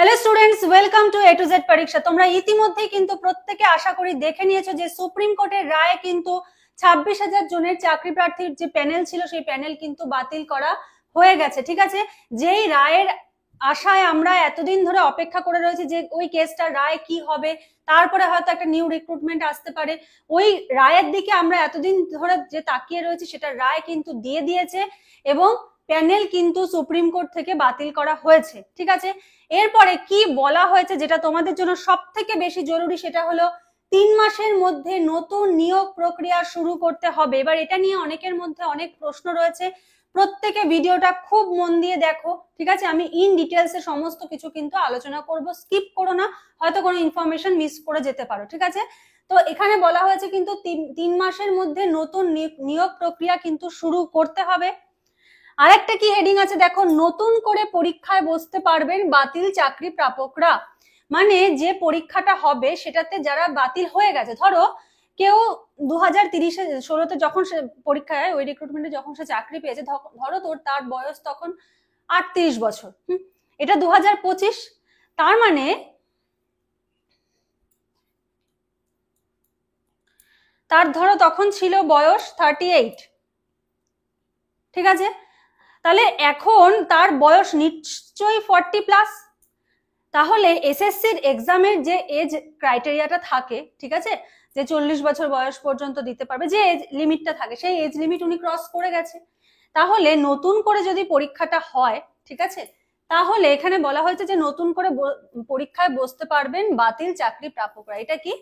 Hello students, welcome to A to Z পরীক্ষা। তোমরা ইতিমধ্যেই কিন্তু প্রত্যেকে আশা করি দেখে নিয়েছো যে সুপ্রিম কোর্টের রায় কিন্তু 26,000 জনের চাকরি প্রার্থীর যে প্যানেল ছিল সেই প্যানেল কিন্তু বাতিল করা হয়ে গেছে। ঠিক আছে, যেই রায়ের আশায় আমরা এতদিন ধরে অপেক্ষা করে রয়েছি যে ওই কেসটার রায় কি হবে, তারপরে হয়তো একটা নিউ রিক্রুটমেন্ট আসতে পারে, ওই রায়ের দিকে আমরা এতদিন ধরে যে তাকিয়ে রয়েছি সেটার রায় কিন্তু দিয়ে দিয়েছে এবং প্যানেল কিন্তু সুপ্রিম কোর্ট থেকে বাতিল করা হয়েছে। ঠিক আছে, এরপরে কি বলা হয়েছে যেটা তোমাদের জন্য সব থেকে বেশি জরুরি, সেটা হলো 3 মাসের মধ্যে নতুন নিয়োগ প্রক্রিয়া শুরু করতে হবে। এবার এটা নিয়ে অনেকের মধ্যে অনেক প্রশ্ন রয়েছে, প্রত্যেকে ভিডিওটা খুব মন দিয়ে দেখো। ঠিক আছে, আমি ইন ডিটেলস এ সমস্ত কিছু কিন্তু আলোচনা করব, স্কিপ করো না, হয়তো কোনো ইনফরমেশন মিস করে যেতে পারো। ঠিক আছে, তো এখানে বলা হয়েছে কিন্তু 3 মাসের মধ্যে নতুন নিয়োগ প্রক্রিয়া কিন্তু শুরু করতে হবে। আরেকটা কি হেডিং আছে দেখো, নতুন করে পরীক্ষায় বসতে পারবেন বাতিল চাকরি প্রাপকরা। মানে যে পরীক্ষাটা হবে সেটাতে যারা বাতিল হয়ে গেছে, ধরো কেউ 2016-তে যখন সে পরীক্ষায় ওই রিক্রুটমেন্টে যখন সে চাকরি পেয়েছে, ধরো তার বয়স তখন 38 বছর, এটা 2025, তার মানে তার ধরো তখন ছিল বয়স 38। ঠিক আছে, তাহলে এখন তার বয়স নিশ্চয়ই 40+। তাহলে এসএসসির এক্সামের যে এজ ক্রাইটেরিয়াটা থাকে, ঠিক আছে, যে 40 বছর বয়স পর্যন্ত দিতে পারবে, যে এজ লিমিটটা থাকে, সেই এজ লিমিট উনি ক্রস করে গেছে। তাহলে নতুন করে যদি পরীক্ষাটা হয়, ঠিক আছে, তাহলে এখানে বলা হয়েছে যে নতুন করে পরীক্ষায় বসতে পারবেন বাতিল চাকরি প্রাপকরা। এটা কি,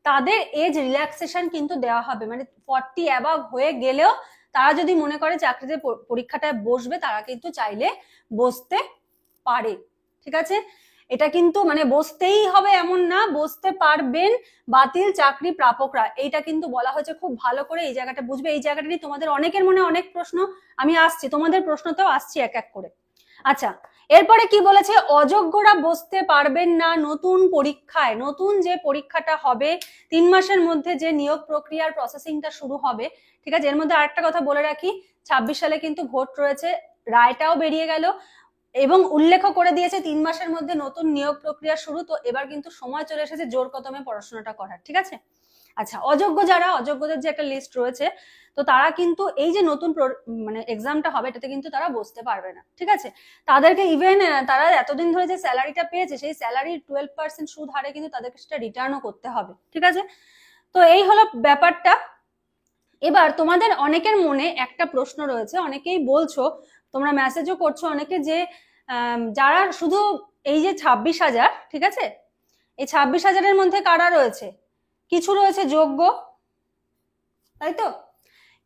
তাদের এজ রিল্যাক্সেশন কিন্তু দেওয়া হবে, মানে 40 অ্যাবাভ হয়ে গেলেও তারা যদি মনে করে চাকরিতে পরীক্ষাটায় বসবে, তারা কিন্তু চাইলে বসতে পারে। ঠিক আছে, এটা কিন্তু মানে বসতেই হবে এমন না, বসতে পারবেন বাতিল চাকরি প্রাপকরা, এইটা কিন্তু বলা হয়েছে। খুব ভালো করে এই জায়গাটা বুঝবে, এই জায়গাটা নিয়ে তোমাদের অনেকের মনে অনেক প্রশ্ন, আমি আসছি তোমাদের প্রশ্নতেও আসছি এক এক করে। আচ্ছা, এরপরে কি বলেছে, অযোগ্যরা বসতে পারবেন না নতুন পরীক্ষায়। নতুন যে পরীক্ষাটা হবে 3 মাসের মধ্যে যে নিয়োগ প্রক্রিয়ার প্রসেসিংটা শুরু হবে, ঠিক আছে, এর মধ্যে আরেকটা কথা বলে রাখি, 26 সালে কিন্তু ভোট রয়েছে, রায়টাও বেরিয়ে গেল এবং উল্লেখ করে দিয়েছে 3 মাসের মধ্যে নতুন নিয়োগ প্রক্রিয়া শুরু। তো এবার কিন্তু সময় চলে এসেছে জোর কদমে পড়াশোনাটা করার। ঠিক আছে, আচ্ছা, অযোগ্য যারা, অযোগ্যদের যে একটা লিস্ট রয়েছে, তো তারা কিন্তু এই যে নতুন মানে এক্সামটা হবে এটাতে কিন্তু তারা বসতে পারবে না। ঠিক আছে, তাদেরকে ইভেন তারা এতদিন ধরে যে স্যালারিটা পেয়েছে সেই স্যালারির 12% সুদ হারে কিন্তু তাদেরকে সেটা রিটার্নও করতে হবে। ঠিক আছে, তো এই হলো ব্যাপারটা। এবার তোমাদের অনেকের মনে একটা প্রশ্ন রয়েছে, অনেকেই বলছো, তোমরা মেসেজও করছো অনেকে, যে যারা শুধু এই যে 26,000, ঠিক আছে, এই 26,000-এর মধ্যে কারা রয়েছে, কিছু রয়েছে যোগ্য, তাই তো,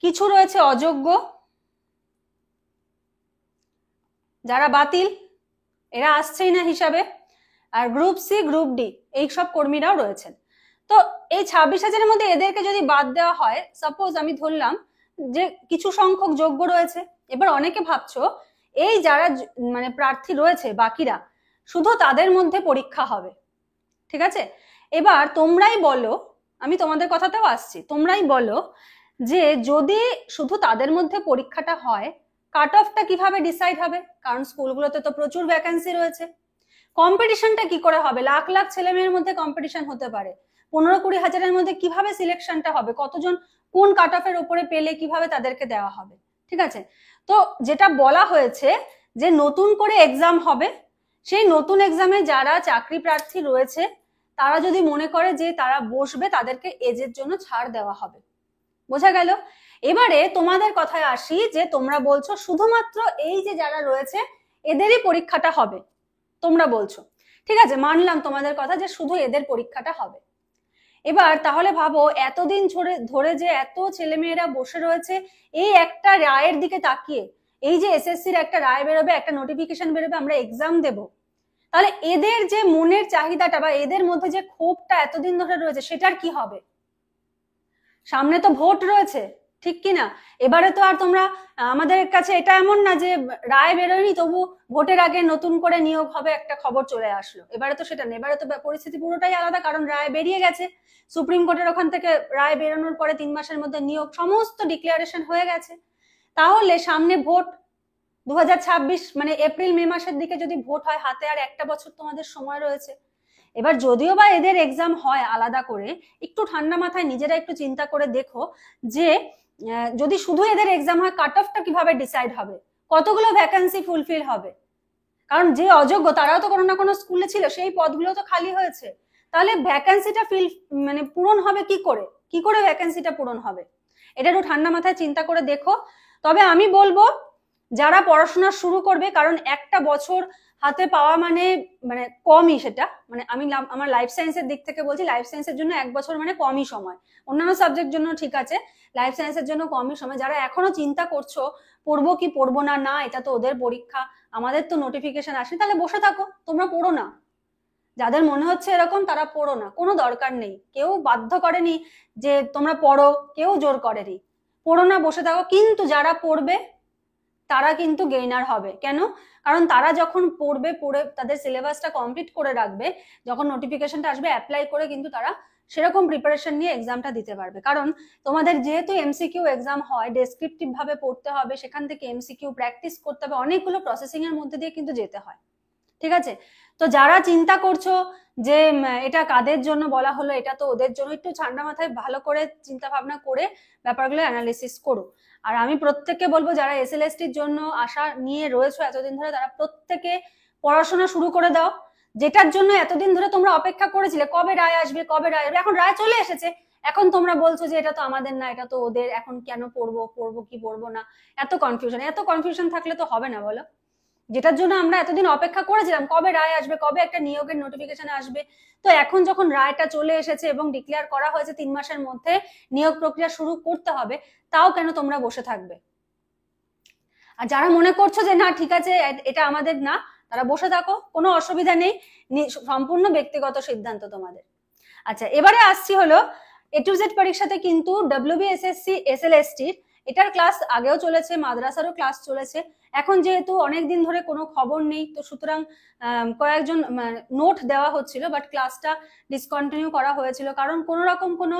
কিছু রয়েছে অযোগ্য, যারা বাতিল, এরা আসছেই না হিসাবে, আর গ্রুপ সি গ্রুপ ডি এই সব কর্মীরাও রয়েছেন। তো এই 26,000-এর মধ্যে এদেরকে যদি বাদ দেওয়া হয়, সাপোজ আমি ধরলাম যে কিছু সংখ্যক যোগ্য রয়েছে, এবার অনেকে ভাবছো এই যারা মানে প্রার্থী রয়েছে বাকিরা, শুধু তাদের মধ্যে পরীক্ষা হবে। ঠিক আছে, এবার তোমরাই বলো, আমি তোমাদের কথাতেও আসছি, তোমরাই বলো যে যদি শুধু তাদের মধ্যে পরীক্ষাটা হয়, কাট অফটা কিভাবে ডিসাইড হবে? কারণ স্কুলগুলোতে তো প্রচুর ভ্যাকেন্সি রয়েছে, কম্পিটিশনটা কি করে হবে? লাখ লাখ ছেলে মেয়ের মধ্যে কম্পিটিশন হতে পারে, 15-20 হাজারের মধ্যে কিভাবে সিলেকশনটা হবে? কতজন কোন কাট অফের উপরে পেলে কিভাবে তাদেরকে দেওয়া হবে? ঠিক আছে, তো যেটা বলা হয়েছে যে নতুন করে এক্সাম হবে, সেই নতুন এক্সামে যারা চাকরি প্রার্থী রয়েছে তারা যদি মনে করে যে তারা বসবে, তাদেরকে এজের জন্য ছাড় দেওয়া হবে। বোঝা গেল? এবারে তোমাদের কথায় আসি, যে তোমরা বলছো শুধুমাত্র এই যে যারা রয়েছে এদেরই পরীক্ষাটা হবে, তোমরা বলছো, ঠিক আছে, মানলাম তোমাদের কথা যে শুধু এদের পরীক্ষাটা হবে। এবার তাহলে ভাবো এতদিন ধরে যে এত ছেলেমেয়েরা বসে রয়েছে এই একটা রায়ের দিকে তাকিয়ে, এই যে এসএসসির একটা রায় বেরোবে, একটা নোটিফিকেশন বেরোবে, আমরা এক্সাম দেব, তাহলে এদের যে মনের চাহিদাটা বা এদের মধ্যে যে ক্ষোভটা এতদিন ধরে রয়েছে সেটার কি হবে? সামনে তো ভোট রয়েছে, ঠিক কিনা? এবারে তো আর তোমরা আমাদের কাছে এটা এমন না যে রায় বেরোয়নি তবু ভোটের আগে নতুন করে নিয়োগ হবে একটা খবর চলে আসলো, এবারে তো সেটা নেই, এবারে তো পরিস্থিতি পুরোটাই আলাদা, কারণ রায় বেরিয়ে গেছে সুপ্রিম কোর্টের ওখান থেকে, রায় বেরোনোর পরে 3 মাসের মধ্যে নিয়োগ সমস্ত ডিক্লারেশন হয়ে গেছে। তাহলে সামনে ভোট, 2026 মানে এপ্রিল মে মাসের দিকে যদি ভোট হয়, হাতে আর একটা বছর তোমাদের সময় রয়েছে। এবার যদিও বা এদের এক্সাম হয় আলাদা করে, একটু ঠান্ডা মাথায় নিজেরা একটু চিন্তা করে দেখো যে যদি শুধু এদের এক্সাম হয়, কাট অফটা কিভাবে ডিসাইড হবে, কতগুলো ভ্যাকান্সি ফুলফিল হবে। কারণ যে অযোগ্য তারাও তো কোনো না কোনো স্কুলে ছিল, সেই পদগুলো তো খালি হয়েছে। তাহলে ভ্যাকান্সিটা মানে পূরণ হবে কি করে ভ্যাকান্সিটা পূরণ হবে, এটা একটু ঠান্ডা মাথায় চিন্তা করে দেখো। তবে আমি বলবো যারা পড়াশোনা শুরু করবে, কারণ একটা বছর হাতে পাওয়া মানে মানে কমই, সেটা মানে আমি আমার লাইফ সায়েন্সের দিক থেকে বলছি, লাইফ সায়েন্সের জন্য এক বছর মানে কমই সময়, অন্যান্য সাবজেক্ট জন্য ঠিক আছে, লাইফ সায়েন্সের জন্য কমই সময়। যারা এখনো চিন্তা করছো পড়বো কি পড়বো না, না এটা তো ওদের পরীক্ষা, আমাদের তো নোটিফিকেশন আসেনি, তাহলে বসে থাকো, তোমরা পড়ো না। যাদের মনে হচ্ছে এরকম তারা পড়ো না, কোনো দরকার নেই, কেউ বাধ্য করেনি যে তোমরা পড়ো, কেউ জোর করেনি, পড়ো না, বসে থাকো। কিন্তু যারা পড়বে তারা কিন্তু গেইনার হবে। কেন? কারণ তারা যখন পড়বে, পড়ে তাদের সিলেবাসটা কমপ্লিট করে রাখবে, যখন নোটিফিকেশনটা আসবে অ্যাপ্লাই করে কিন্তু তারা সেরকম প্রিপারেশন নিয়ে এক্সামটা দিতে পারবে। কারণ তোমাদের যেহেতু এমসিকিউ এক্সাম হয়, ডেসক্রিপটিভ ভাবে পড়তে হবে, সেখান থেকে এমসিকিউ প্র্যাকটিস করতে হবে, অনেকগুলো প্রসেসিং এর মধ্যে দিয়ে কিন্তু যেতে হয়। ঠিক আছে? তো যারা চিন্তা করছো যে এটা কাদের জন্য বলা হলো, এটা তো ওদের জন্য, একটু ঠান্ডা মাথায় ভালো করে চিন্তা ভাবনা করে ব্যাপারগুলো অ্যানালিসিস করো। আর আমি প্রত্যেককে বলবো যারা এসএলএসটির জন্য আশা নিয়ে রয়েছো এতদিন ধরে, তারা প্রত্যেকে পড়াশোনা শুরু করে দাও। যেটার জন্য এতদিন ধরে তোমরা অপেক্ষা করেছিলে, কবে রায় আসবে, কবে রায় আসবে, এখন রায় চলে এসেছে। এখন তোমরা বলছো যে এটা তো আমাদের না, এটা তো ওদের, এখন কেন পড়বো কি পড়বো না, এত কনফিউশন থাকলে তো হবে না বলো। যেটার জন্য আমরা এতদিন অপেক্ষা করেছিলাম, কবে রায় আসবে, কবে একটা নিয়োগের নোটিফিকেশন আসবে, তো এখন যখন রায়টা চলে এসেছে এবং ডিক্লেয়ার করা হয়েছে 3 মাসের মধ্যে নিয়োগ প্রক্রিয়া শুরু করতে হবে, তাও কেন তোমরা বসে থাকবে? আর যারা মনে করছো যে না ঠিক আছে এটা আমাদের না, তারা বসে থাকো, কোনো অসুবিধা নেই, সম্পূর্ণ ব্যক্তিগত সিদ্ধান্ত তোমাদের। আচ্ছা, এবারে আসছি হলো A to Z পরীক্ষাতে কিন্তু WBSSC SLSTর এটার ক্লাস আগেও চলেছে, মাদ্রাসারও ক্লাস চলেছে। এখন যেহেতু অনেকদিন ধরে কোনো খবর নেই, তো সুতরাং কয়েকজন নোট দেওয়া হচ্ছিল, বাট ক্লাসটা ডিসকন্টিনিউ করা হয়েছিল, কারণ কোনো রকম কোনো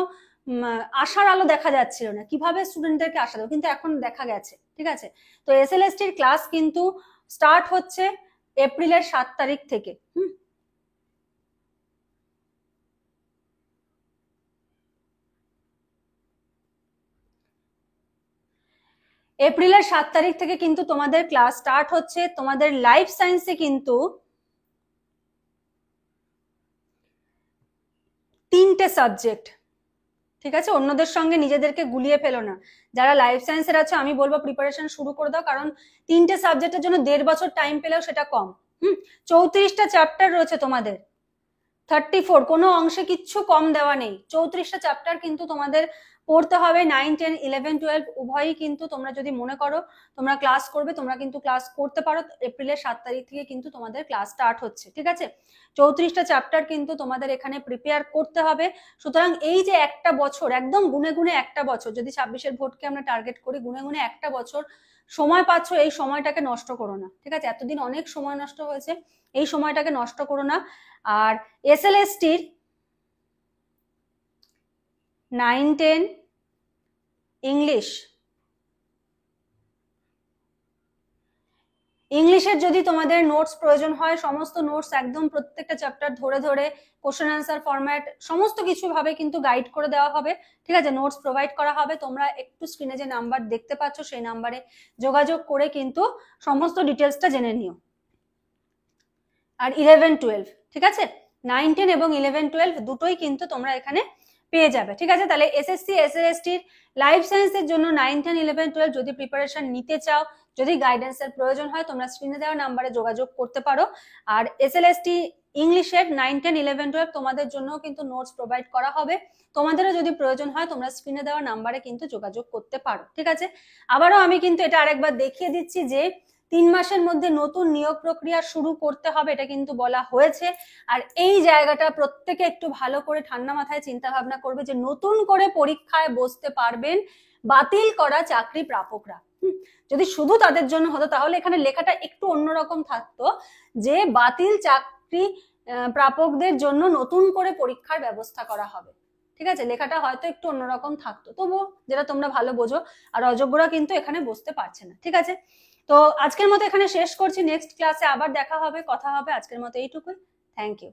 আশার আলো দেখা যাচ্ছিল না, কিভাবে স্টুডেন্টদেরকে আশা দেবো, কিন্তু এখন দেখা গেছে। ঠিক আছে? তো SLSTর ক্লাস কিন্তু স্টার্ট হচ্ছে এপ্রিলের 7 তারিখ থেকে। এপ্রিলের 7 তারিখ থেকে কিন্তু তোমাদের ক্লাস স্টার্ট হচ্ছে। তোমাদের লাইফ সায়েন্সে কিন্তু 3টে সাবজেক্ট। ঠিক আছে? অন্যদের সঙ্গে নিজেদেরকে গুলিয়ে ফেলো না। যারা লাইফ সায়েন্সের আছে আমি বলবো প্রিপারেশন শুরু করে দাও, কারণ 3টে সাবজেক্টের জন্য 1.5 বছর টাইম পেলেও সেটা কম। 34টা চ্যাপ্টার রয়েছে তোমাদের, 34, কোনো অংশে কিচ্ছু কম দেওয়া নেই। 34টা চ্যাপ্টার কিন্তু তোমাদের পড়তে হবে। 9, 10, 11, 12 উভয়ই কিন্তু তোমরা যদি মনে করো তোমরা ক্লাস করবে, তোমরা কিন্তু ক্লাস করতে পারো। এপ্রিলের 7 তারিখ থেকে কিন্তু তোমাদের ক্লাস স্টার্ট হচ্ছে। ঠিক আছে? 34টা চ্যাপ্টার কিন্তু তোমাদের এখানে প্রিপেয়ার করতে হবে। সুতরাং এই যে একটা বছর, একদম গুনে গুনে একটা বছর, যদি 26-এর ভোটকে আমরা টার্গেট করি, গুনে গুনে একটা বছর সময় পাচ্ছ, এই সময়টাকে নষ্ট করো না। ঠিক আছে? এতদিন অনেক সময় নষ্ট হয়েছে, এই সময়টাকে নষ্ট করো না। আর SLSTর 9, 10 ইংলিশের যদি তোমাদের নোটস প্রয়োজন হয়, সমস্ত নোটস একদম প্রত্যেকটা চ্যাপ্টার ধরে ধরে কোশ্চেন আনসার ফরম্যাট সমস্ত কিছু ভাবে কিন্তু গাইড করে দেওয়া হবে। ঠিক আছে? নোটস প্রোভাইড করা হবে। তোমরা একটু স্ক্রিনে যে নাম্বার দেখতে পাচ্ছ সেই নাম্বারে যোগাযোগ করে কিন্তু সমস্ত ডিটেলসটা জেনে নিও। আর 11, 12, ঠিক আছে, 9, 10 এবং 11, 12 দুটোই কিন্তু তোমরা এখানে পেয়ে যাবে। ঠিক আছে? তাহলে এসএসসি SLSTর লাইফ সায়েন্সের জন্য 9, 10, 11, 12 যদি প্রিপারেশন নিতে চাও, যদি গাইডেন্সের প্রয়োজন হয়, তোমরা স্ক্রিনে দেওয়া নাম্বারে যোগাযোগ করতে পারো। আর SLST ইংলিশের 9, 10, 11, 12 তোমাদের জন্য কিন্তু নোটস প্রোভাইড করা হবে। তোমাদেরও যদি প্রয়োজন হয় তোমরা স্ক্রিনে দেওয়া নাম্বারে কিন্তু যোগাযোগ করতে পারো। ঠিক আছে? আবারও আমি কিন্তু এটা আরেকবার দেখিয়ে দিচ্ছি যে 3 মাসের মধ্যে নতুন নিয়োগ প্রক্রিয়া শুরু করতে হবে, এটা কিন্তু বলা হয়েছে। আর এই জায়গাটা প্রত্যেকে একটু ভালো করে ঠান্ডা মাথায় চিন্তা ভাবনা করবে যে নতুন করে পরীক্ষায় বসতে পারবেন বাতিল করা চাকরি প্রাপকরা। যদি শুধু তাদের জন্য হতো তাহলে এখানে লেখাটা একটু অন্যরকম থাকতো, যে বাতিল চাকরি প্রাপকদের জন্য নতুন করে পরীক্ষার ব্যবস্থা করা হবে। ঠিক আছে? লেখাটা হয়তো একটু অন্যরকম থাকতো, তবুও যেটা তোমরা ভালো বোঝো। আর অযোগ্যরা কিন্তু এখানে বসতে পারছে না। ঠিক আছে? তো আজকের মতো এখানে শেষ করছি, নেক্সট ক্লাসে আবার দেখা হবে, কথা হবে। আজকের মতো এইটুকুই, থ্যাংক ইউ।